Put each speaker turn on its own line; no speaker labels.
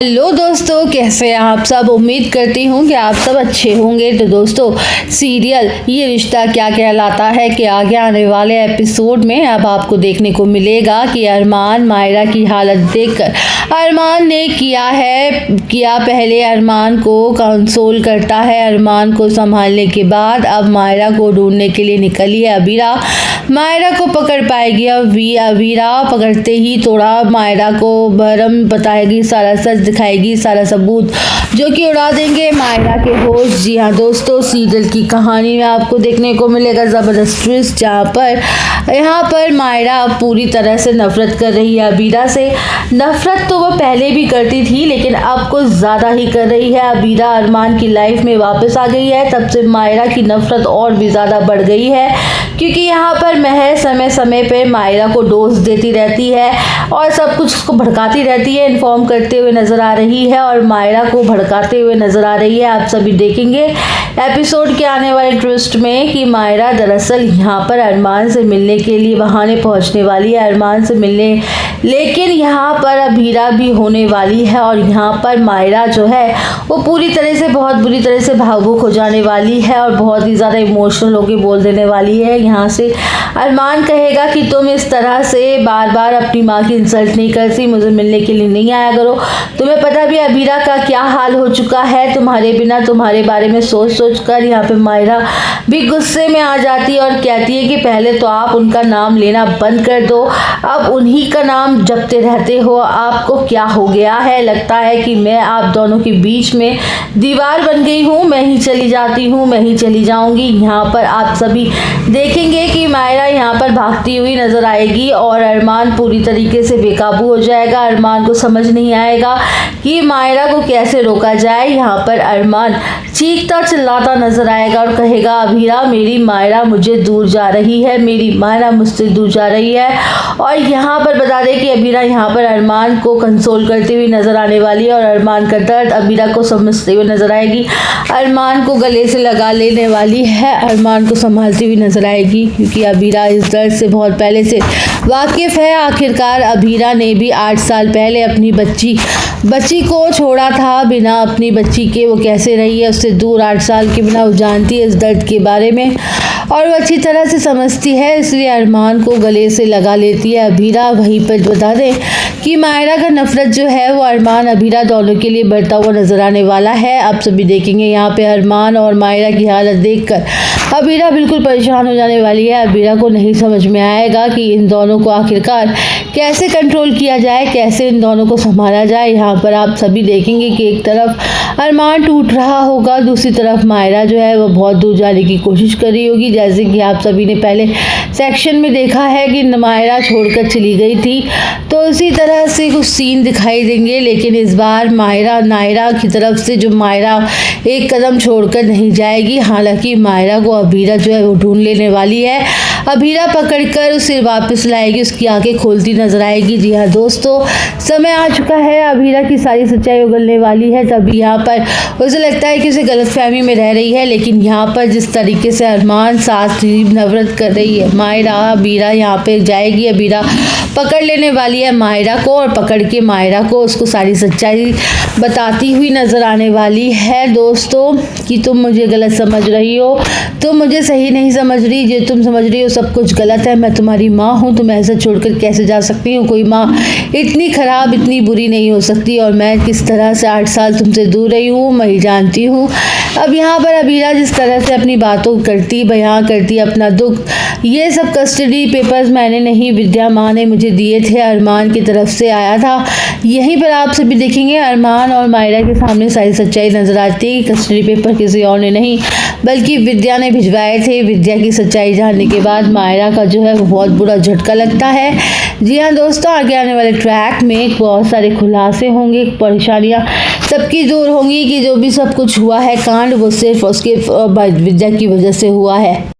Hello दोस्तों, कैसे हैं आप सब। उम्मीद करती हूँ कि आप सब अच्छे होंगे। तो दोस्तों, सीरियल ये रिश्ता क्या कहलाता है कि आगे आने वाले एपिसोड में अब आपको देखने को मिलेगा कि अरमान मायरा की हालत देखकर अरमान ने किया पहले अरमान को कंसोल करता है। अरमान को संभालने के बाद अब मायरा को ढूंढने के लिए निकली है अबीरा। मायरा को पकड़ पाएगी अबीरा। पकड़ते ही थोड़ा मायरा को भरम बताएगी, सारा सच दिखाएगी, सारा सबूत जो कि उड़ा देंगे मायरा के होश। जी हाँ दोस्तों, सीरियल की कहानी में आपको देखने को मिलेगा ज़बरदस्त ट्विस्ट, जहाँ यहाँ पर मायरा पूरी तरह से नफरत कर रही है अबीरा से। नफरत तो वो पहले भी करती थी, लेकिन अब कुछ ज़्यादा ही कर रही है। अबीरा अरमान की लाइफ में वापस आ गई है, तब से मायरा की नफरत और भी ज़्यादा बढ़ गई है, क्योंकि यहाँ पर महर समय समय पे मायरा को डोज देती रहती है और सब कुछ उसको भड़काती रहती है, इन्फॉर्म करते हुए नज़र आ रही है और मायरा को भड़काते हुए नज़र आ रही है। आप सभी देखेंगे एपिसोड के आने वाले ट्विस्ट में कि मायरा दरअसल यहाँ पर अरमान से मिलने के लिए बहाने पहुँचने वाली है, अरमान से मिलने, लेकिन यहाँ पर अबीरा भी होने वाली है और यहाँ पर मायरा जो है वो पूरी तरह से बहुत बुरी तरह से भावुक हो जाने वाली है और बहुत ही ज़्यादा इमोशनल होकर बोल देने वाली है। यहाँ से अरमान कहेगा कि तुम इस तरह से बार बार अपनी माँ की इंसल्ट नहीं करती, मुझे मिलने के लिए नहीं आया करो। तुम्हें पता भी अबीरा का क्या हाल हो चुका है तुम्हारे बिना, तुम्हारे बारे में सोच सोच कर। यहाँ पे मायरा भी गुस्से में आ जाती है और कहती है कि पहले तो आप उनका नाम लेना बंद कर दो, अब उन्हीं का नाम जपते रहते हो। आपको क्या हो गया है? लगता है कि मैं आप दोनों के बीच में दीवार बन गई हूँ, मैं ही चली जाती हूँ, मैं ही चली जाऊँगी। यहाँ पर आप सभी देखेंगे कि मायरा यहाँ पर भागती हुई नजर आएगी और अरमान पूरी तरीके से बेकाबू हो जाएगा। अरमान को समझ नहीं आएगा कि मायरा को कैसे रोका जाए। यहाँ पर अरमान चीखता चिल्लाता नजर आएगा और कहेगा, अबीरा मेरी मायरा मुझे दूर जा रही है, मेरी मायरा मुझसे दूर जा रही है। और यहाँ पर बता दें कि अबीरा यहाँ पर अरमान को कंसोल करती हुई नजर आने वाली है और अरमान का दर्द अबीरा को समझते हुए नजर आएगी। अरमान को गले से लगा लेने वाली है, अरमान को संभालती हुई नजर आएगी, क्योंकि अबीरा इस दर्द से बहुत पहले से वाकिफ है। आखिरकार अबीरा ने भी 8 साल पहले अपनी बच्ची को छोड़ा था। बिना अपनी बच्ची के वो कैसे रही है, उससे दूर 8 साल के बिना वो जानती है इस दर्द के बारे में और वो अच्छी तरह से समझती है, इसलिए अरमान को गले से लगा लेती है अबीरा। वहीं पर बता दें कि मायरा का नफरत जो है वो अरमान अबीरा दोनों के लिए बढ़ता हुआ नजर आने वाला है। आप सभी देखेंगे यहाँ पे अरमान और मायरा की हालत देखकर अबीरा बिल्कुल परेशान हो जाने वाली है। अबीरा को नहीं समझ में आएगा कि इन दोनों को आखिरकार कैसे कंट्रोल किया जाए, कैसे इन दोनों को संभाला जाए। यहाँ पर आप सभी देखेंगे कि एक तरफ अरमान टूट रहा होगा, दूसरी तरफ मायरा जो है वो बहुत दूर जाने की कोशिश कर रही होगी। जैसे कि आप सभी ने पहले सेक्शन में देखा है कि मायरा छोड़कर चली गई थी, तो इसी तरह से कुछ सीन दिखाई देंगे, लेकिन इस बार नायरा की तरफ से जो मायरा एक कदम छोड़कर नहीं जाएगी। हालांकि मायरा को अबीरा जो है वो ढूंढ लेने वाली है, अबीरा पकड़कर उसे वापस लाएगी, उसकी आंखें खोलती नजर आएगी। जी हाँ दोस्तों, समय आ चुका है, अबीरा की सारी सच्चाई उगलने वाली है। तभी यहाँ पर उसे लगता है कि उसे गलतफहमी में रह रही है, लेकिन यहाँ पर जिस तरीके से अरमान साथ नफरत कर रही है मायरा, अबीरा यहाँ पे जाएगी, अबीरा पकड़ लेने वाली है मायरा को और पकड़ के मायरा को उसको सारी सच्चाई बताती हुई नजर आने वाली है दोस्तों, कि तुम मुझे गलत समझ रही हो, तुम मुझे सही नहीं समझ रही, जो तुम समझ रही हो सब कुछ गलत है। मैं तुम्हारी माँ हूँ, तुम ऐसे छोड़कर कैसे जा सकती हो? कोई माँ इतनी खराब, इतनी बुरी नहीं हो सकती, और मैं किस तरह से 8 साल तुमसे दूर रही हूँ मैं ही जानती हूँ। अब यहाँ पर अबीरा जिस तरह से अपनी बातों करती, बयां करती अपना दुख, ये सब कस्टडी पेपर्स मैंने नहीं, विद्या माँ ने मुझे दिए थे, अरमान की तरफ से आया था। यहीं पर आप सभी देखेंगे अरमान और मायरा के सामने सारी सच्चाई नजर आती है। कस्टडी पेपर किसी और ने नहीं बल्कि विद्या ने भिजवाए थे। विद्या की सच्चाई जानने के बाद मायरा का जो है वो बहुत बुरा झटका लगता है। जी हाँ दोस्तों, आगे आने वाले ट्रैक में बहुत सारे खुलासे होंगे, परेशानियाँ सबकी दूर होंगी कि जो भी सब कुछ हुआ है कांड, वो सिर्फ उसके विद्या की वजह से हुआ है।